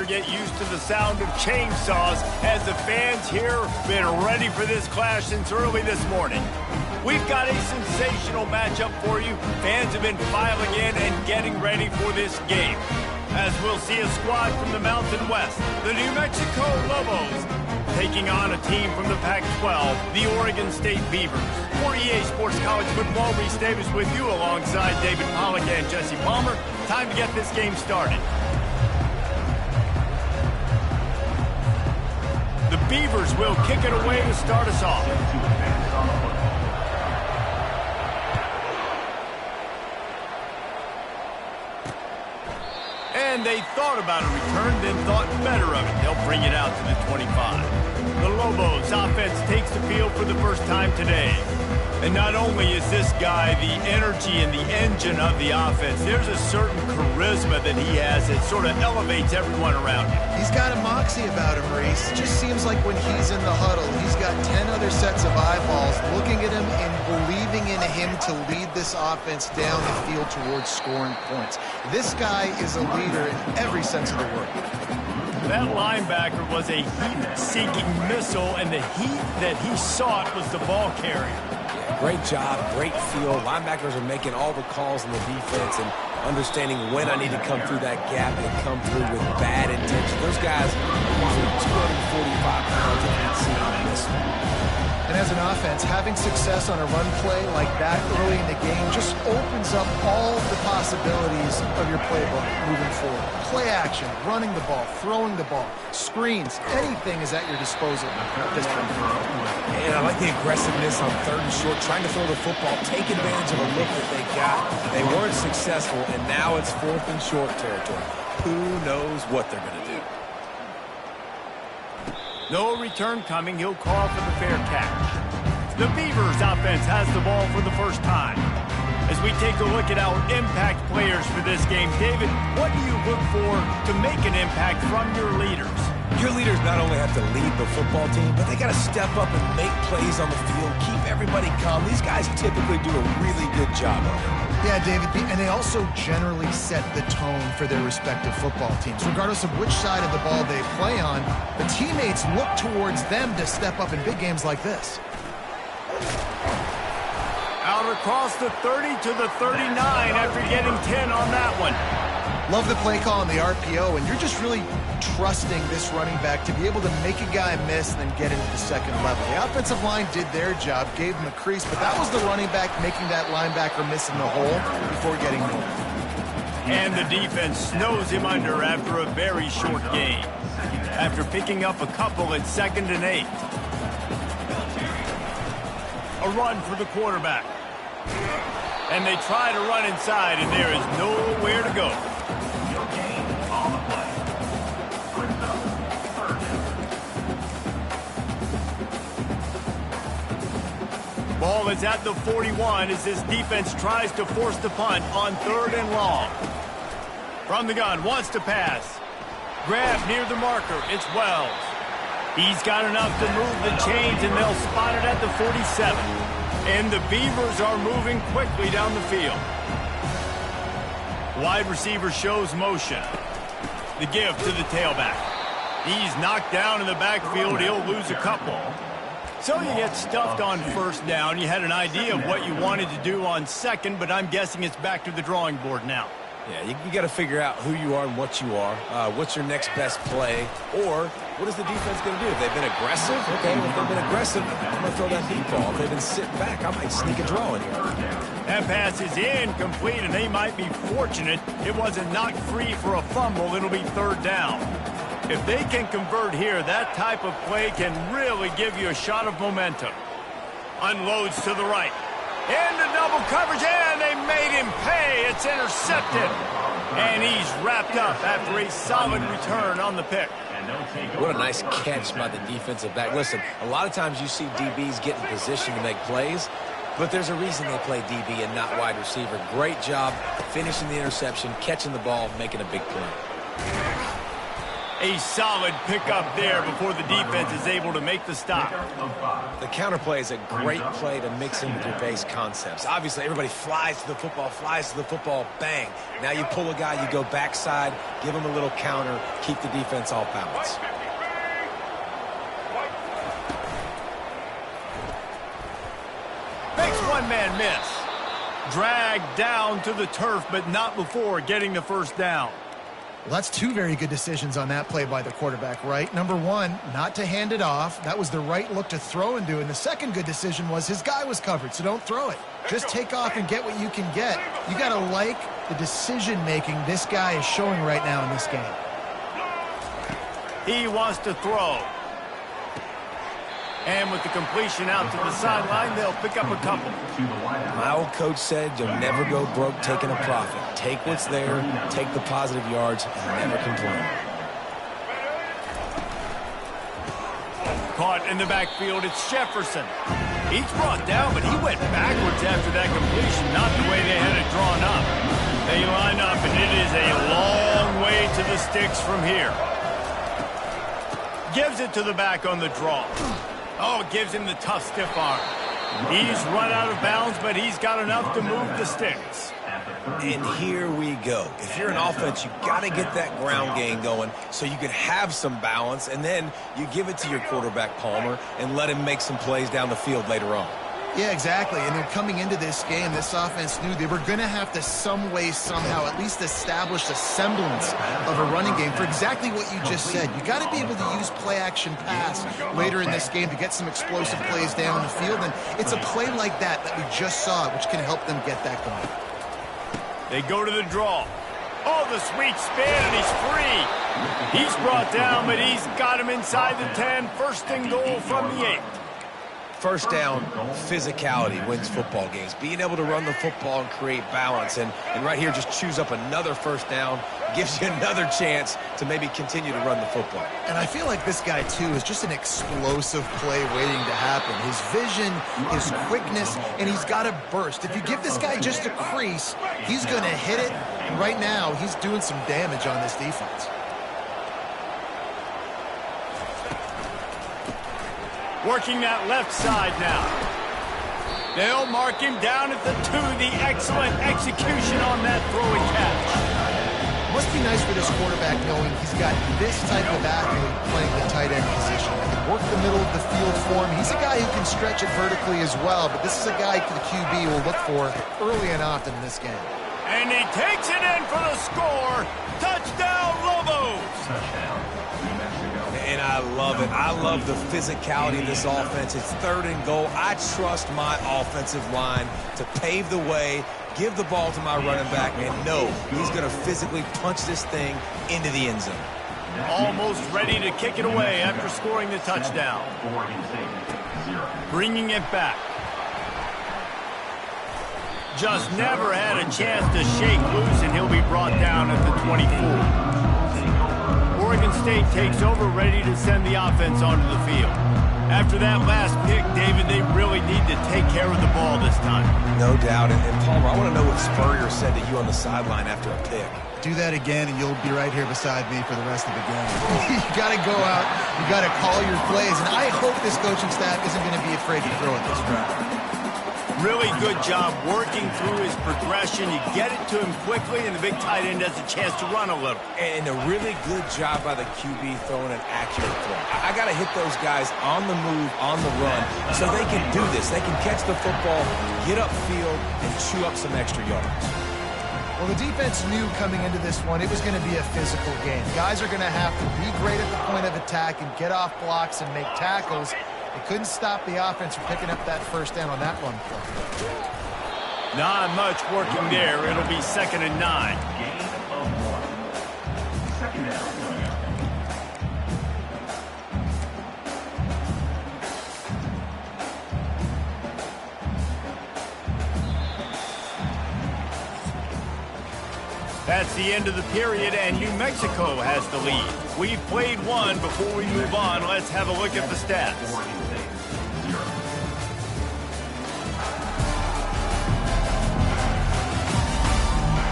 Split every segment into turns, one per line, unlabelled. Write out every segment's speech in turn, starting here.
get used to the sound of chainsaws as the fans here have been ready for this clash since early this morning. We've got a sensational matchup for you. Fans have been filing in and getting ready for this game. As we'll see a squad from the Mountain West, the New Mexico Lobos, taking on a team from the Pac-12, the Oregon State Beavers. For EA Sports College Football, Reese Davis with you alongside David Pollack and Jesse Palmer. Time to get this game started. The Beavers will kick it away to start us off. And they thought about a return, then thought better of it. They'll bring it out to the 25. The Lobos offense takes the field for the first time today. And not only is this guy the energy and the engine of the offense, there's a certain charisma that he has that sort of elevates everyone around him.
He's got a moxie about him, Reese. It just seems like when he's in the huddle, he's got 10 other sets of eyeballs looking at him and believing in him to lead this offense down the field towards scoring points. This guy is a leader in every sense of the word.
That linebacker was a heat-seeking missile, and the heat that he sought was the ball carrier.
Great job, great feel. Linebackers are making all the calls in the defense and understanding when I need to come through that gap and come through with bad intention. Those guys are usually 245 pounds of heat seeing this one.
And as an offense, having success on a run play like that early in the game just opens up all the possibilities of your playbook moving forward. Play action, running the ball, throwing the ball, screens, anything is at your disposal at this point.
And I like the aggressiveness on 3rd and short, trying to throw the football, take advantage of a look that they got. They weren't successful, and now it's 4th and short territory. Who knows what they're going to do?
No return coming. He'll call for the fair catch. The Beavers offense has the ball for the first time. As we take a look at our impact players for this game, David, what do you look for to make an impact from your leaders?
Your leaders not only have to lead the football team, but they got to step up and make plays on the field, keep everybody calm. These guys typically do a really good job of it.
Yeah, David, and they also generally set the tone for their respective football teams. Regardless of which side of the ball they play on, the teammates look towards them to step up in big games like this.
Out across the 30 to the 39 after getting 10 on that one.
Love the play call on the RPO, and you're just really trusting this running back to be able to make a guy miss and then get into the second level. The offensive line did their job, gave him a crease, but that was the running back making that linebacker miss in the hole before getting north.
And the defense snows him under after a very short gain. After picking up a couple at 2nd and 8. A run for the quarterback. And they try to run inside, and there is nowhere to go. Ball is at the 41 as this defense tries to force the punt on 3rd and long. From the gun, wants to pass. Grab near the marker, it's Wells. He's got enough to move the chains, and they'll spot it at the 47. And the Beavers are moving quickly down the field. Wide receiver shows motion. The give to the tailback. He's knocked down in the backfield. He'll lose a couple. So you get stuffed on 1st down. You had an idea of what you wanted to do on 2nd, but I'm guessing it's back to the drawing board now.
Yeah, you got to figure out who you are and what you are. What's your next best play? Or what is the defense going to do? If they've been aggressive, okay, well, if they've been aggressive, I'm going to throw that deep ball. If they've been sitting back, I might sneak a draw in here.
That pass is incomplete, and they might be fortunate it wasn't knocked free for a fumble. It'll be 3rd down. If they can convert here, that type of play can really give you a shot of momentum. Unloads to the right. Into double coverage, and they made him pay. It's intercepted. And he's wrapped up after a solid return on the pick.
What a nice catch by the defensive back. Listen, a lot of times you see DBs get in position to make plays, but there's a reason they play DB and not wide receiver. Great job finishing the interception, catching the ball, making a big play.
A solid pickup there before the defense is able to make the stop.
The counterplay is a great play to mix in with your base concepts. Obviously, everybody flies to the football, bang. Now you pull a guy, you go backside, give him a little counter, keep the defense off balance.
Makes one man miss. Dragged down to the turf, but not before getting the first down.
Well, that's two very good decisions on that play by the quarterback, right? Number one, not to hand it off. That was the right look to throw into. And the second good decision was his guy was covered, so don't throw it. Just take off and get what you can get. You got to like the decision-making this guy is showing right now in this game.
He wants to throw. And with the completion out to the sideline, they'll pick up a couple.
My old coach said you'll never go broke taking a profit. Take what's there, take the positive yards, and never complain.
Caught in the backfield, it's Jefferson. He's brought down, but he went backwards after that completion, not the way they had it drawn up. They line up, and it is a long way to the sticks from here. Gives it to the back on the draw. Oh, gives him the tough, stiff arm. He's run out of bounds, but he's got enough to move the sticks.
And here we go. If you're an offense, you got to get that ground game going so you can have some balance, and then you give it to your quarterback, Palmer, and let him make some plays down the field later on.
Yeah, exactly. And then coming into this game, this offense knew they were going to have to some way, somehow, at least establish a semblance of a running game for exactly what you just said. You got to be able to use play-action pass later in this game to get some explosive plays down the field. And it's a play like that we just saw, which can help them get that going.
They go to the draw. Oh, the sweet spin, and he's free. He's brought down, but he's got him inside the 10. First and goal from the 8.
First down, physicality wins football games. Being able to run the football and create balance. And right here, just choose up another first down, gives you another chance to maybe continue to run the football.
And I feel like this guy, too, is just an explosive play waiting to happen. His vision, his quickness, and he's got a burst. If you give this guy just a crease, he's going to hit it. And right now, he's doing some damage on this defense.
Working that left side now. They'll mark him down at the 2. The excellent execution on that throwing catch.
Must be nice for this quarterback knowing he's got this type of athlete playing the tight end position. He can work the middle of the field for him. He's a guy who can stretch it vertically as well, but this is a guy the QB will look for early and often in this game.
And he takes it in for the score. Touchdown, Lobos! Touchdown.
And I love it. I love the physicality of this offense. It's 3rd and goal. I trust my offensive line to pave the way, give the ball to my running back, and know he's going to physically punch this thing into the end zone.
Almost ready to kick it away after scoring the touchdown. Bringing it back. Just never had a chance to shake loose, and he'll be brought down at the 24. Oregon State takes over, ready to send the offense onto the field. After that last pick, David, they really need to take care of the ball this time.
No doubt. And Palmer, I want to know what Spurrier said to you on the sideline after a pick.
Do that again, and you'll be right here beside me for the rest of the game. You got to go out. You got to call your plays. And I hope this coaching staff isn't going to be afraid to throw at this drive.
Really good job working through his progression. You get it to him quickly, and the big tight end has a chance to run a little.
And a really good job by the QB throwing an accurate throw. I got to hit those guys on the move, on the run, so they can do this. They can catch the football, get upfield, and chew up some extra yards.
Well, the defense knew coming into this one it was going to be a physical game. Guys are going to have to be great at the point of attack and get off blocks and make tackles. They couldn't stop the offense from picking up that first down on that run play.
Not much working there. It'll be 2nd and 9. Second down. That's the end of the period, and New Mexico has the lead. We've played one. Before we move on, let's have a look at the stats.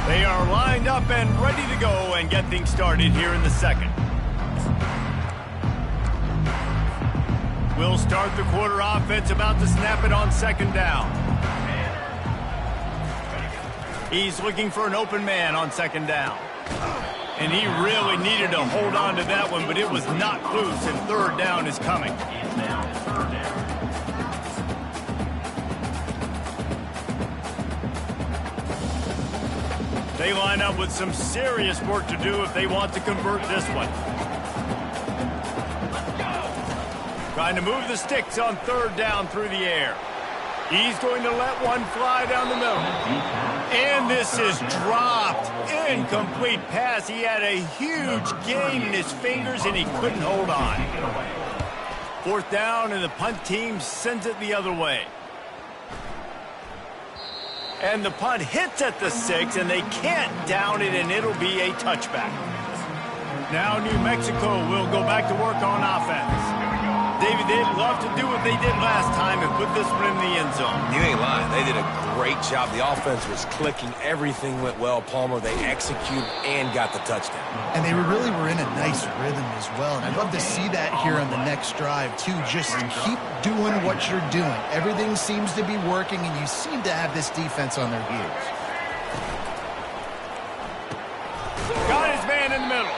They are lined up and ready to go and get things started here in the second. We'll start the quarter offense, about to snap it on second down. He's looking for an open man on second down. And he really needed to hold on to that one, but it was not loose, and third down is coming. They line up with some serious work to do if they want to convert this one. Trying to move the sticks on third down through the air. He's going to let one fly down the middle. And this is dropped. Incomplete pass. He had a huge gain in his fingers, and he couldn't hold on. Fourth down, and the punt team sends it the other way. And the punt hits at the 6, and they can't down it, and it'll be a touchback. Now New Mexico will go back to work on offense. David, they'd love to do what they did last time and put this one in the end zone.
You ain't lying. They did a great job. The offense was clicking. Everything went well. Palmer, they executed and got the touchdown.
And they really were in a nice rhythm as well. And I'd love to see that here on the next drive, too. Just keep doing what you're doing. Everything seems to be working, and you seem to have this defense on their heels.
Got his man in the middle.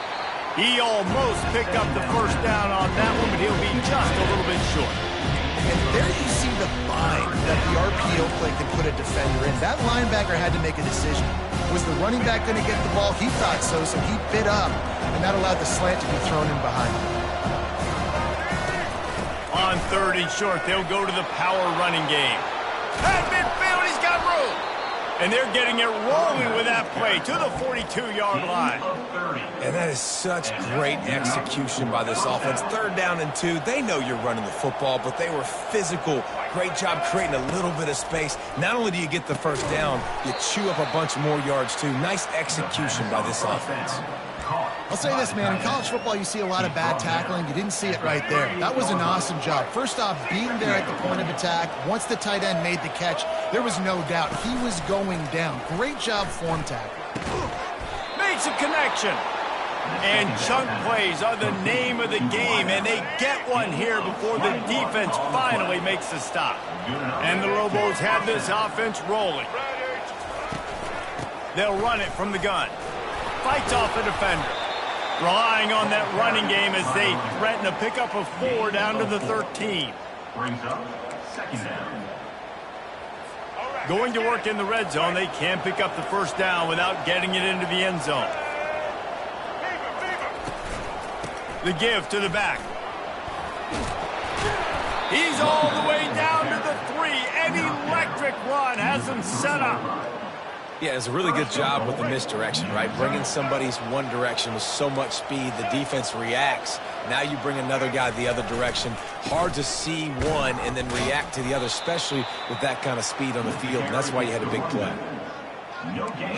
He almost picked up the first down on that one, but he'll be just a little bit short.
And there you see the bind that the RPO play can put a defender in. That linebacker had to make a decision. Was the running back going to get the ball? He thought so, so he bit up, and that allowed the slant to be thrown in behind him.
On third and short, they'll go to the power running game. At midfield, he's got room. And they're getting it rolling with that play to the 42-yard line.
And that is such great execution by this offense. Third down and 2. They know you're running the football, but they were physical. Great job creating a little bit of space. Not only do you get the first down, you chew up a bunch more yards, too. Nice execution by this offense.
I'll say this, man. In college football, you see a lot of bad tackling. You didn't see it right there. That was an awesome job. First off, being there at the point of attack. Once the tight end made the catch, there was no doubt he was going down. Great job form tackle.
Makes a connection. And chunk plays are the name of the game, and they get one here before the defense finally makes the stop. And the Lobos have this offense rolling. They'll run it from the gun. Fights off a defender. Relying on that running game as they threaten a pickup of 4 down to the 13.
Brings up second down.
Going to work in the red zone, they can pick up the first down without getting it into the end zone. The give to the back. He's all the way down to the 3. An electric run has him set up.
Yeah, it's a really good job with the misdirection, right? Bringing somebody's one direction with so much speed, the defense reacts. Now you bring another guy the other direction. Hard to see one and then react to the other, especially with that kind of speed on the field. And that's why you had a big play.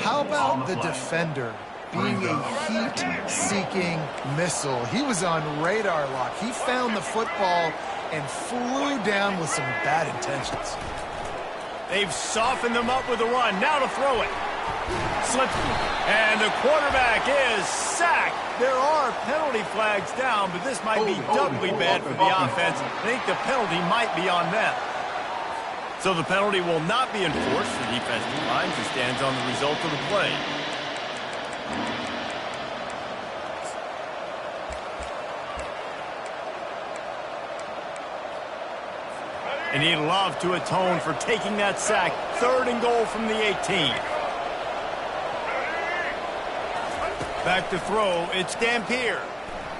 How about the defender being a heat-seeking missile? He was on radar lock. He found the football and flew down with some bad intentions.
They've softened them up with a run. Now to throw it. Slips. And the quarterback is sacked. There are penalty flags down, but this might be doubly bad for the offense. I think the penalty might be on them. So the penalty will not be enforced. The defense declines and stands on the result of the play. And he'd love to atone for taking that sack. 3rd and goal from the 18. Back to throw. It's Dampier.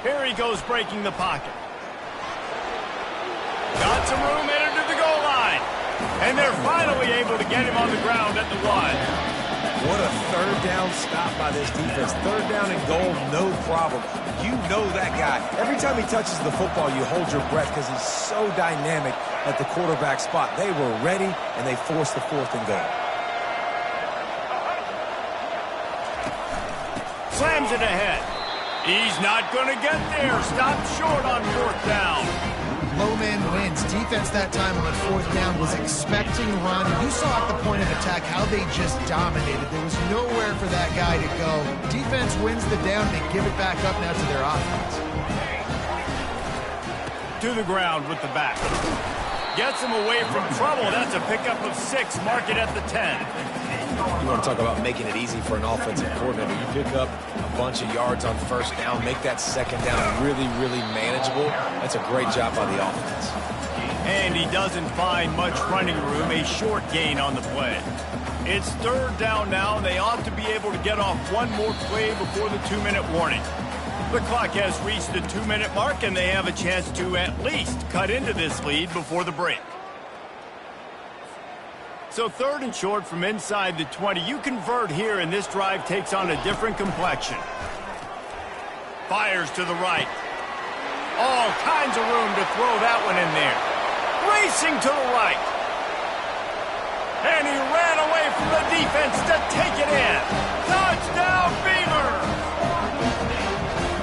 Here he goes breaking the pocket. Got some room headed to the goal line. And they're finally able to get him on the ground at the 1.
What a third down stop by this defense. 3rd down and goal, no problem. You know that guy. Every time he touches the football, you hold your breath because he's so dynamic at the quarterback spot. They were ready, and they forced the 4th and goal.
Slams it ahead. He's not going to get there. Stopped short on 4th down.
Low man wins. Defense that time on 4th down was expecting run. And you saw at the point of attack how they just dominated. There was nowhere for that guy to go. Defense wins the down. They give it back up now to their offense.
to the ground with the back. Gets him away from trouble. That's a pickup of 6. Mark it at the 10.
You want to talk about making it easy for an offensive coordinator. You pick up a bunch of yards on first down, make that second down really, really manageable. That's a great job by the offense.
And he doesn't find much running room, a short gain on the play. It's 3rd down now, and they ought to be able to get off one more play before the 2-minute warning. The clock has reached the 2-minute mark, and they have a chance to at least cut into this lead before the break. So 3rd and short from inside the 20. You convert here, and this drive takes on a different complexion. Fires to the right. All kinds of room to throw that one in there. Racing to the right. And he ran away from the defense to take it in. Touchdown, Beavers!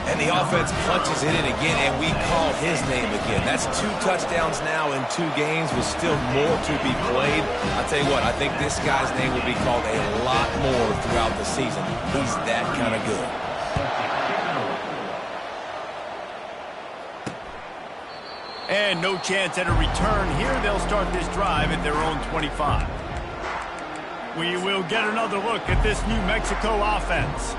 And the offense punches it in again, and we call his name again. That's 2 touchdowns now in 2 games with still more to be played. I'll tell you what, I think this guy's name will be called a lot more throughout the season. He's that kind of good.
And no chance at a return here. They'll start this drive at their own 25. We will get another look at this New Mexico offense.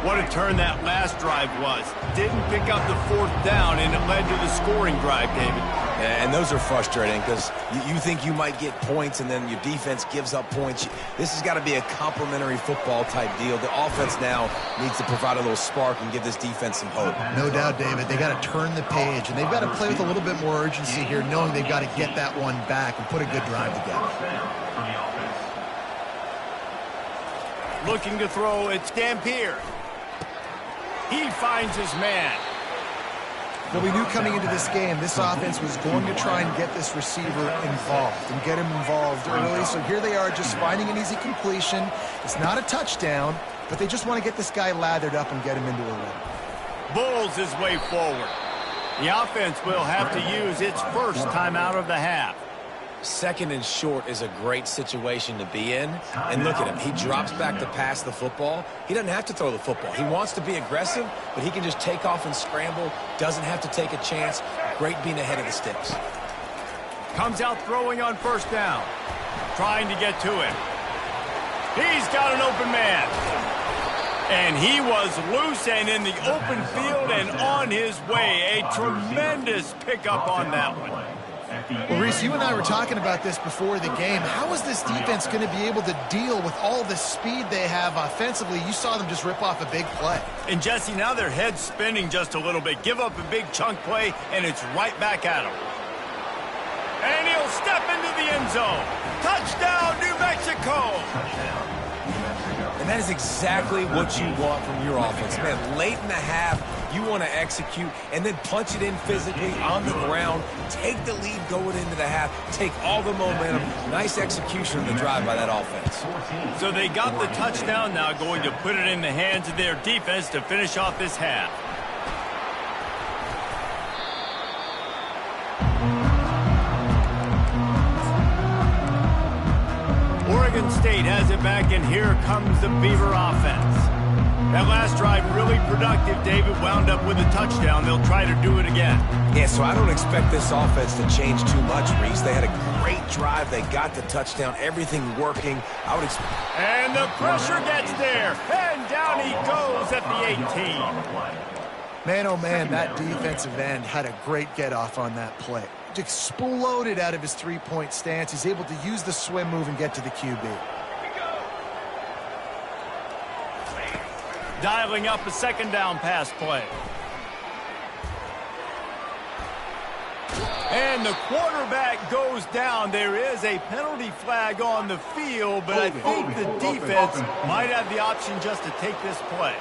What a turn that last drive was. Didn't pick up the 4th down, and it led to the scoring drive, David.
Yeah, and those are frustrating because you think you might get points, and then your defense gives up points. This has got to be a complementary football type deal. The offense now needs to provide a little spark and give this defense some hope.
No doubt, David. They got to turn the page, and they've got to play with a little bit more urgency here, knowing they've got to get that one back and put a good drive together.
Looking to throw, it's Dampier. He finds his man.
Well, we knew coming into this game, this offense was going to try and get this receiver involved and get him involved early. So here they are just finding an easy completion. It's not a touchdown, but they just want to get this guy lathered up and get him into a run.
Bulls his way forward. The offense will have to use its first timeout of the half.
2nd and short is a great situation to be in. And look at him. He drops back to pass the football. He doesn't have to throw the football. He wants to be aggressive, but he can just take off and scramble. Doesn't have to take a chance. Great being ahead of the sticks.
Comes out throwing on 1st down. Trying to get to him. He's got an open man. And he was loose and in the open field and on his way. A tremendous pickup on that one.
Well, Reese, you and I were talking about this before the game. How is this defense going to be able to deal with all the speed they have offensively? You saw them just rip off a big play.
And, Jesse, now their head's spinning just a little bit. Give up a big chunk play, and it's right back at him. And he'll step into the end zone. Touchdown, New Mexico!
And that is exactly what you want from your offense. Man, late in the half, you want to execute and then punch it in physically on the ground, take the lead going into the half, take all the momentum. Nice execution of the drive by that offense.
So they got the touchdown, now going to put it in the hands of their defense to finish off this half. Oregon State has it back, and here comes the Beaver offense. That last drive really productive. David wound up with a touchdown. They'll try to do it again.
Yeah, so I don't expect this offense to change too much, Reese. They had a great drive. They got the touchdown. Everything working. I would expect.
And the pressure gets there. And down he goes at the 18.
Man, oh man, that defensive end had a great get-off on that play. Just exploded out of his three-point stance. He's able to use the swim move and get to the QB.
Dialing up a second down pass play. And the quarterback goes down. There is a penalty flag on the field, but I think the defense might have the option just to take this play.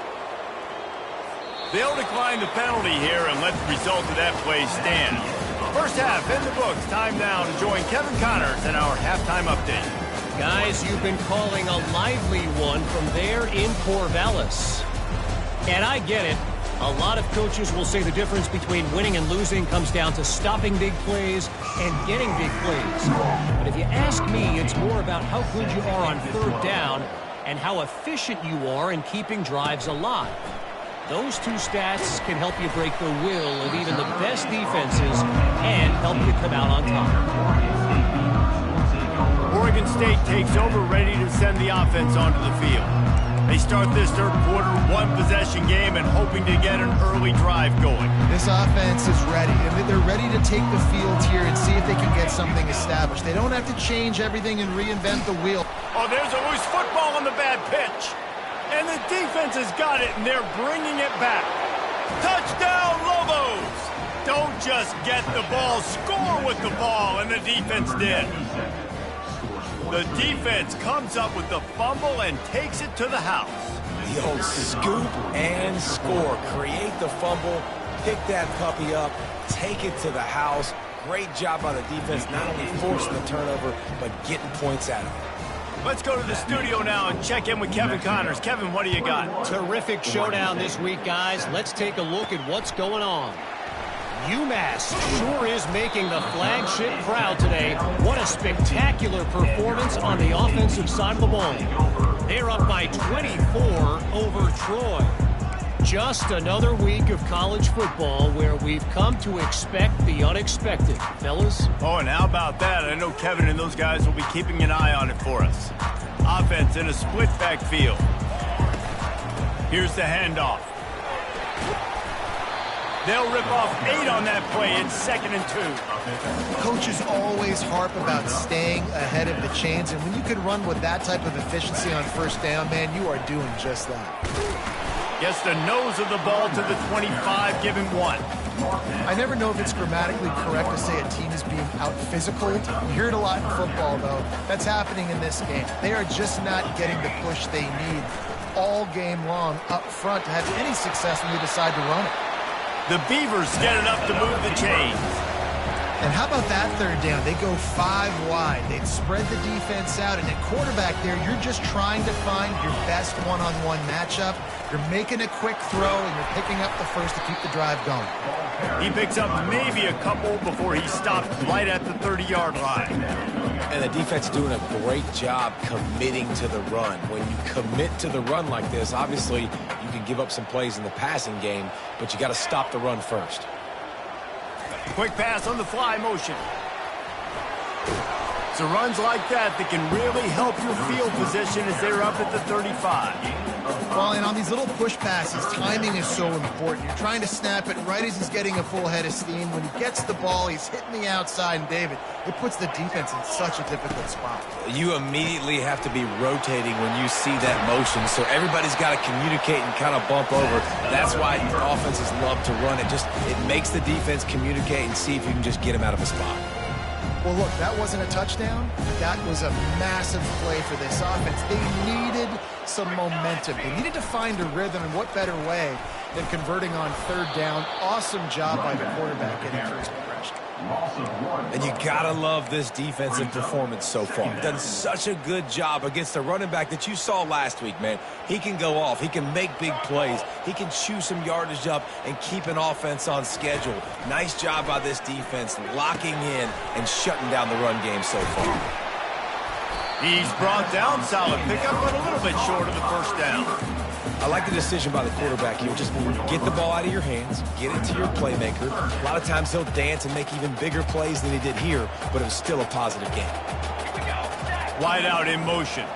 They'll decline the penalty here and let the result of that play stand. First half in the books. Time now to join Kevin Connors in our halftime update.
Guys, you've been calling a lively one from there in Corvallis. And I get it. A lot of coaches will say the difference between winning and losing comes down to stopping big plays and getting big plays. But if you ask me, it's more about how good you are on third down and how efficient you are in keeping drives alive. Those two stats can help you break the will of even the best defenses and help you come out on top.
Oregon State takes over, ready to send the offense onto the field. They start this third quarter, one-possession game, and hoping to get an early drive going.
This offense is ready, and they're ready to take the field here and see if they can get something established. They don't have to change everything and reinvent the wheel.
Oh, there's a loose football on the bad pitch. And the defense has got it, and they're bringing it back. Touchdown, Lobos! Don't just get the ball, score with the ball, and the defense did. The defense comes up with the fumble and takes it to the house.
The old scoop and score. Create the fumble, pick that puppy up, take it to the house. Great job by the defense, not only forcing the turnover, but getting points out of it.
Let's go to the studio now and check in with Kevin Connors. Kevin, what do you got?
Terrific showdown this week, guys. Let's take a look at what's going on. UMass sure is making the flagship proud today. What a spectacular performance on the offensive side of the ball. They're up by 24 over Troy. Just another week of college football where we've come to expect the unexpected, fellas.
Oh, and how about that? I know Kevin and those guys will be keeping an eye on it for us. Offense in a split backfield. Here's the handoff. They'll rip off 8 on that play. It's 2nd and 2.
Coaches always harp about staying ahead of the chains, and when you can run with that type of efficiency on first down, man, you are doing just that.
Gets the nose of the ball to the 25, giving 1.
I never know if it's grammatically correct to say a team is being out-physical. You hear it a lot in football, though. That's happening in this game. They are just not getting the push they need all game long up front to have any success when they decide to run it.
The Beavers get enough to move the chains.
And how about that third down? They go 5 wide. They'd spread the defense out, and at quarterback there, you're just trying to find your best one-on-one matchup. You're making a quick throw, and you're picking up the first to keep the drive going.
He picks up maybe a couple before he stops right at the 30-yard line.
And the defense is doing a great job committing to the run. When you commit to the run like this, obviously you can give up some plays in the passing game, but you got to stop the run first.
Quick pass on the fly motion. So runs like that can really help your field position as they're up at the 35.
Well, and on these little push passes, timing is so important. You're trying to snap it right as he's getting a full head of steam. When he gets the ball, he's hitting the outside, and David, it puts the defense in such a difficult spot.
You immediately have to be rotating when you see that motion, so everybody's got to communicate and kind of bump over. That's why offenses love to run it. It makes the defense communicate and see if you can just get him out of a spot.
Well, look, that wasn't a touchdown. That was a massive play for this offense. They needed some momentum. They needed to find a rhythm, and what better way than converting on third down. Awesome job by the quarterback getting through his progression.
And you gotta love this defensive performance so far. Done such a good job against the running back that you saw last week, man. He can go off. He can make big plays. He can chew some yardage up and keep an offense on schedule. Nice job by this defense locking in and shutting down the run game so far.
He's brought down, solid pickup, but a little bit short of the first down.
I like the decision by the quarterback here. Just get the ball out of your hands, get it to your playmaker. A lot of times he'll dance and make even bigger plays than he did here, but it was still a positive game.
Wide out in motion.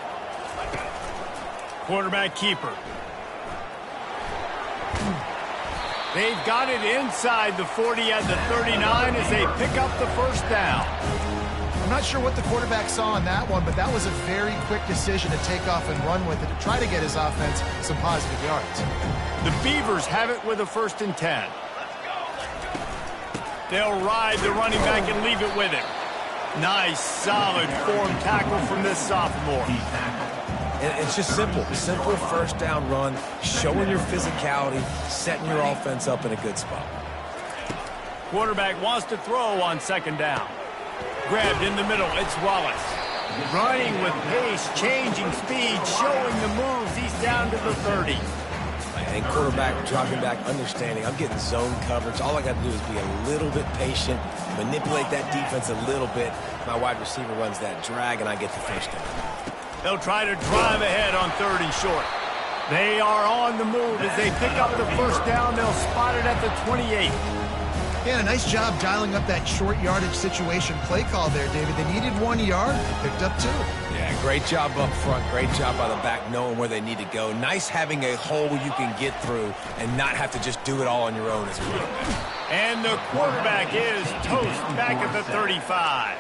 Quarterback keeper. They've got it inside the 40 at the 39 as they pick up the first down.
I'm not sure what the quarterback saw on that one, but that was a very quick decision to take off and run with it to try to get his offense some positive yards.
The Beavers have it with a 1st and 10. They'll ride the running back and leave it with him. Nice, solid form tackle from this sophomore.
And it's just simple. Simple first down run, showing your physicality, setting your offense up in a good spot.
Quarterback wants to throw on 2nd down. Grabbed in the middle, it's Wallace. Running with pace, changing speed, showing the moves. He's down to the 30.
And quarterback dropping back, understanding I'm getting zone coverage. All I got to do is be a little bit patient, manipulate that defense a little bit. My wide receiver runs that drag, and I get the first down.
They'll try to drive ahead on 3rd and short. They are on the move as they pick up the first down. They'll spot it at the 28.
Yeah, a nice job dialing up that short yardage situation play call there, David. They needed 1 yard. They picked up 2.
Yeah, great job up front. Great job by the back knowing where they need to go. Nice having a hole you can get through and not have to just do it all on your own as a quarterback.
And the quarterback is toast back at the 35.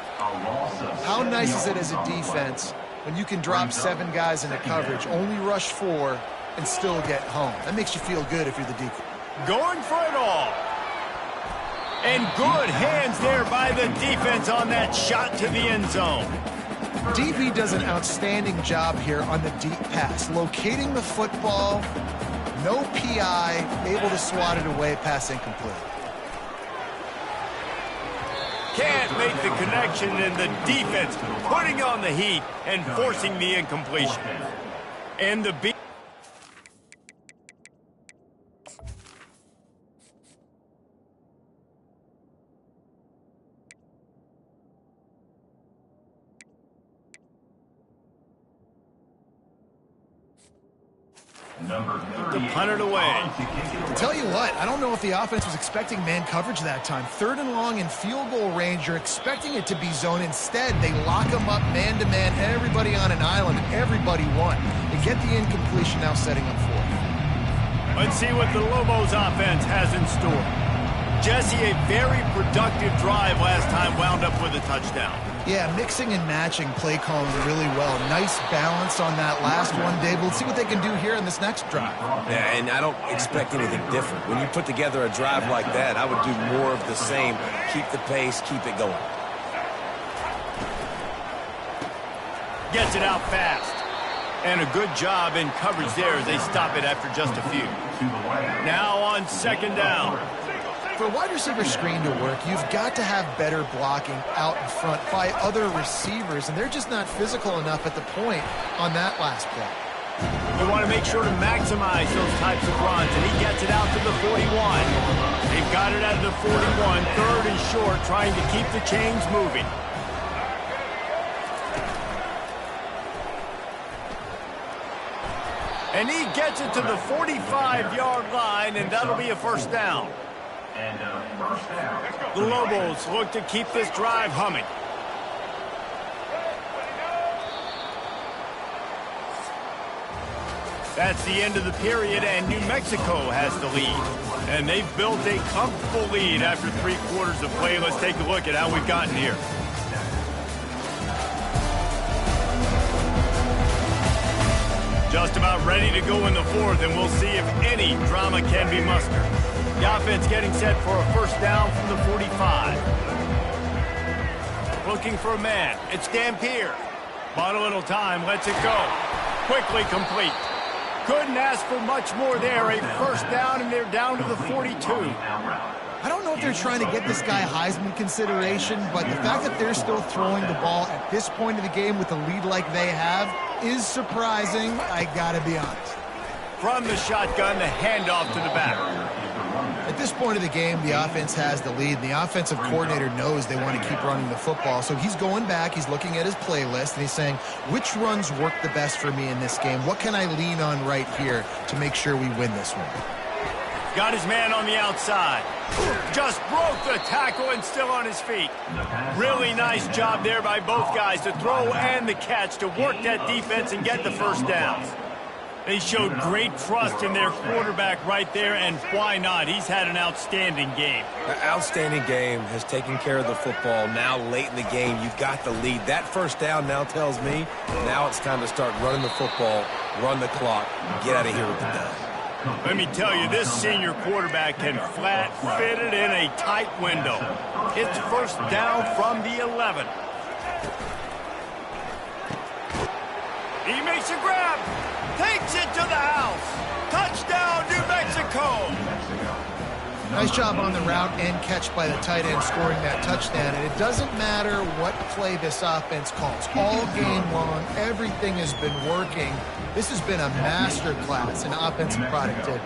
How nice is it as a defense when you can drop 7 guys into coverage, only rush 4, and still get home? That makes you feel good if you're the defense.
Going for it all. And good hands there by the defense on that shot to the end zone.
DB does an outstanding job here on the deep pass, locating the football, no PI, able to swat it away, pass incomplete.
Can't make the connection, and the defense putting on the heat and forcing the incompletion. And the beat. To punt it away.
I'll tell you what, I don't know if the offense was expecting man coverage that time. 3rd and long in field goal range, you're expecting it to be zone. Instead, they lock them up man-to-man, everybody on an island, everybody won. They get the incompletion, now setting up 4.
Let's see what the Lobos offense has in store. Jesse, a very productive drive last time, wound up with a touchdown.
Yeah, mixing and matching play calling really well. Nice balance on that last one, Dave. Let's see what they can do here in this next drive.
Yeah, and I don't expect anything different. When you put together a drive like that, I would do more of the same. Keep the pace, keep it going.
Gets it out fast. And a good job in coverage there as they stop it after just a few. Now on 2nd down.
For a wide receiver screen to work, you've got to have better blocking out in front by other receivers, and they're just not physical enough at the point on that last play.
You want to make sure to maximize those types of runs, and he gets it out to the 41. They've got it out of the 41, 3rd and short, trying to keep the chains moving. And he gets it to the 45-yard line, and that'll be a first down. The Lobos look to keep this drive humming. That's the end of the period, and New Mexico has the lead. And they've built a comfortable lead after 3 quarters of play. Let's take a look at how we've gotten here. Just about ready to go in the 4th, and we'll see if any drama can be mustered. The offense getting set for a first down from the 45. Looking for a man. It's Dampier. Bought a little time. Lets it go. Quickly complete. Couldn't ask for much more there. A first down, and they're down to the 42.
I don't know if they're trying to get this guy Heisman consideration, but the fact that they're still throwing the ball at this point of the game with a lead like they have is surprising, I gotta be honest.
From the shotgun, the handoff to the back.
At this point of the game, the offense has the lead. The offensive coordinator knows they want to keep running the football. So he's going back, he's looking at his playlist, and he's saying, which runs work the best for me in this game? What can I lean on right here to make sure we win this one?
Got his man on the outside. Just broke the tackle and still on his feet. Really nice job there by both guys to throw and the catch to work that defense and get the first down. They showed great trust in their quarterback right there, and why not? He's had an outstanding game.
An outstanding game, has taken care of the football. Now late in the game, you've got the lead. That first down now tells me now it's time to start running the football, run the clock, get out of here with the dub.
Let me tell you, this senior quarterback can flat fit it in a tight window. It's first down from the 11. He makes a grab. Takes it to the house. Touchdown, New Mexico.
Nice job on the route and catch by the tight end scoring that touchdown. And it doesn't matter what play this offense calls. All game long, everything has been working. This has been a master class in offensive productivity.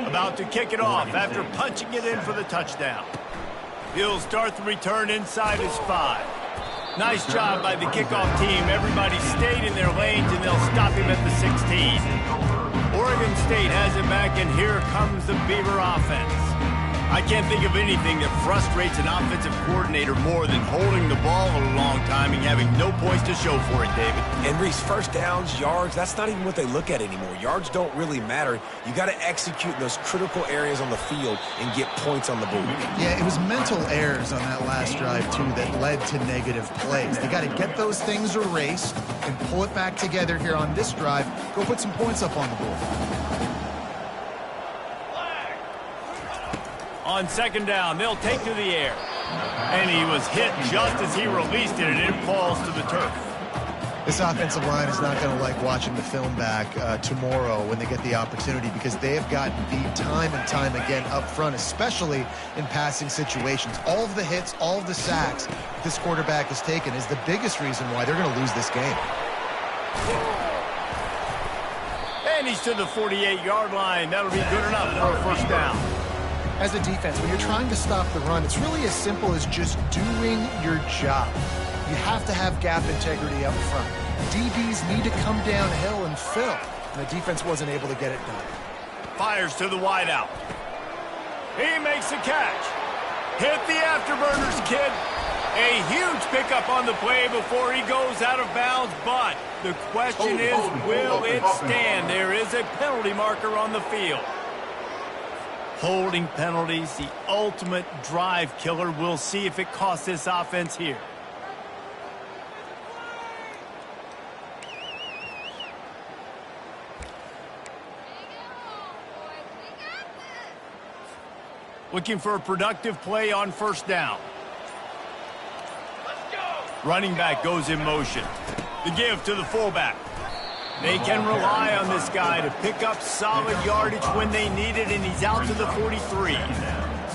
About to kick it off after punching it in for the touchdown. He'll start the return inside his 5. Nice job by the kickoff team. Everybody stayed in their lanes, and they'll stop him at the 16. Oregon State has it back, and here comes the Beaver offense. I can't think of anything that frustrates an offensive coordinator more than holding the ball a long time and having no points to show for it, David.
And Reese, first downs, yards, that's not even what they look at anymore. Yards don't really matter. You got to execute in those critical areas on the field and get points on the board.
Yeah, it was mental errors on that last drive, too, that led to negative plays. They got to get those things erased and pull it back together here on this drive. Go put some points up on the board.
On second down, they'll take to the air. And he was hit just as he released it, and it falls to the turf.
This offensive line is not going to like watching the film back tomorrow when they get the opportunity, because they have gotten beat time and time again up front, especially in passing situations. All of the hits, all of the sacks this quarterback has taken is the biggest reason why they're going to lose this game.
And he's to the 48-yard line. That'll be good enough for a first down.
As a defense, when you're trying to stop the run, it's really as simple as just doing your job. You have to have gap integrity up front. DBs need to come downhill and fill, and the defense wasn't able to get it done.
Fires to the wideout. He makes the catch. Hit the afterburners, kid. A huge pickup on the play before he goes out of bounds, but the question is, will it stand? There is a penalty marker on the field. Holding penalties, the ultimate drive killer. We'll see if it costs this offense here. Looking for a productive play on first down. Running back goes in motion. The give to the fullback. They can rely on this guy to pick up solid yardage when they need it, and he's out to the 43.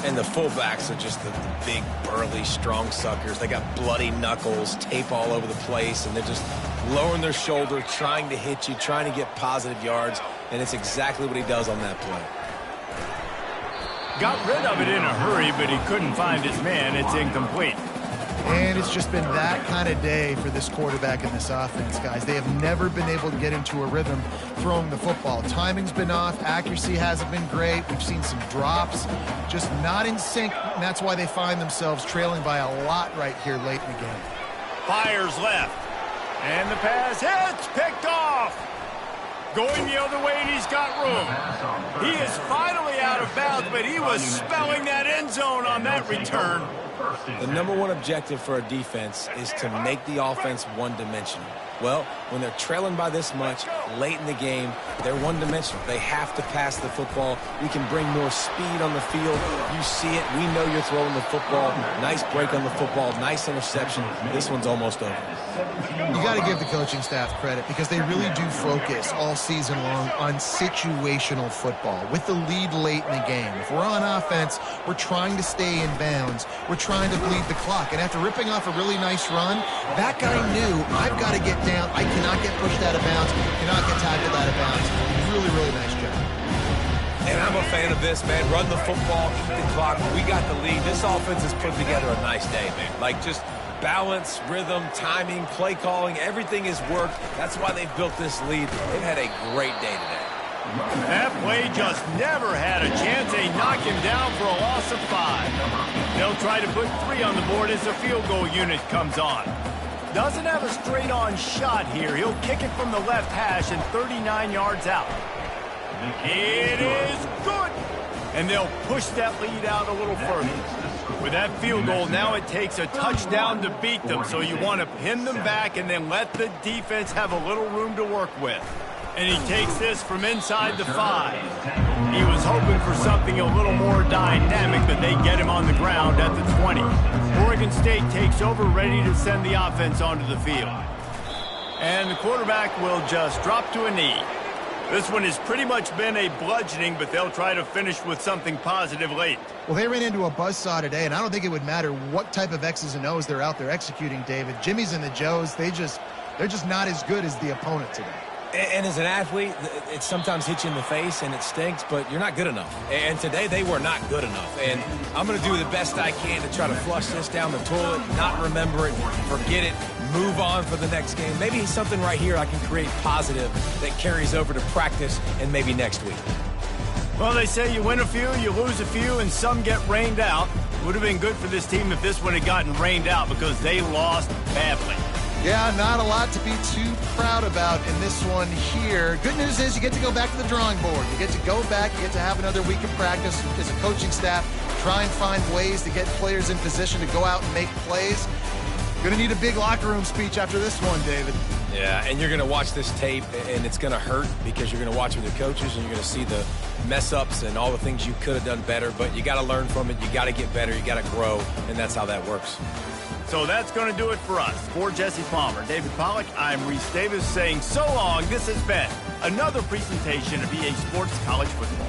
And the fullbacks are just the big, burly, strong suckers. They got bloody knuckles, tape all over the place, and they're just lowering their shoulder, trying to hit you, trying to get positive yards, and it's exactly what he does on that play.
Got rid of it in a hurry, but he couldn't find his man. It's incomplete.
And it's just been that kind of day for this quarterback and this offense, guys. They have never been able to get into a rhythm throwing the football. Timing's been off. Accuracy hasn't been great. We've seen some drops. Just not in sync, and that's why they find themselves trailing by a lot right here late in the game.
Fires left. And the pass hits. Picked off. Going the other way, and he's got room. He is finally out of bounds, but he was spelling that end zone on that return.
The number one objective for a defense is to make the offense one-dimensional. Well, when they're trailing by this much late in the game, they're one-dimensional. They have to pass the football. We can bring more speed on the field. You see it. We know you're throwing the football. Nice break on the football. Nice interception. This one's almost over.
You got to give the coaching staff credit, because they really do focus all season long on situational football with the lead late in the game. If we're on offense, we're trying to stay in bounds. We're trying to bleed the clock. And after ripping off a really nice run, that guy knew, I've got to get down. I cannot get pushed out of bounds. Cannot get tackled out of bounds. Really, really nice job.
And I'm a fan of this, man. Run the football, eat the clock. We got the lead. This offense has put together a nice day, man. Like, just balance, rhythm, timing, play calling, everything has worked. That's why they've built this lead. They've had a great day today.
That play just never had a chance. They knock him down for a loss of 5. They'll try to put 3 on the board as the field goal unit comes on. Doesn't have a straight-on shot here. He'll kick it from the left hash and 39 yards out. It is good. And they'll push that lead out a little further. With that field goal, now it takes a touchdown to beat them, so you want to pin them back and then let the defense have a little room to work with. And he takes this from inside the 5. He was hoping for something a little more dynamic, but they get him on the ground at the 20. Oregon State takes over, ready to send the offense onto the field. And the quarterback will just drop to a knee. This one has pretty much been a bludgeoning, but they'll try to finish with something positive late.
Well, they ran into a buzzsaw today, and I don't think it would matter what type of X's and O's they're out there executing, David. Jimmy's and the Joes, they're just not as good as the opponent today.
And as an athlete, it sometimes hits you in the face and it stinks, but you're not good enough. And today they were not good enough. And I'm going to do the best I can to try to flush this down the toilet, not remember it, forget it, move on for the next game. Maybe something right here I can create positive that carries over to practice and maybe next week.
Well, they say you win a few, you lose a few, and some get rained out. Would have been good for this team if this one had gotten rained out because they lost badly.
Yeah, not a lot to be too proud about in this one here. Good news is you get to go back to the drawing board. You get to go back, you get to have another week of practice as a coaching staff, try and find ways to get players in position to go out and make plays. Going to need a big locker room speech after this one, David.
Yeah, and you're going to watch this tape, and it's going to hurt because you're going to watch with your coaches, and you're going to see the mess-ups and all the things you could have done better, but you got to learn from it. You got to get better. You got to grow, and that's how that works.
So that's going to do it for us. For Jesse Palmer, David Pollack, I'm Reese Davis saying so long. This has been another presentation of EA Sports College Football.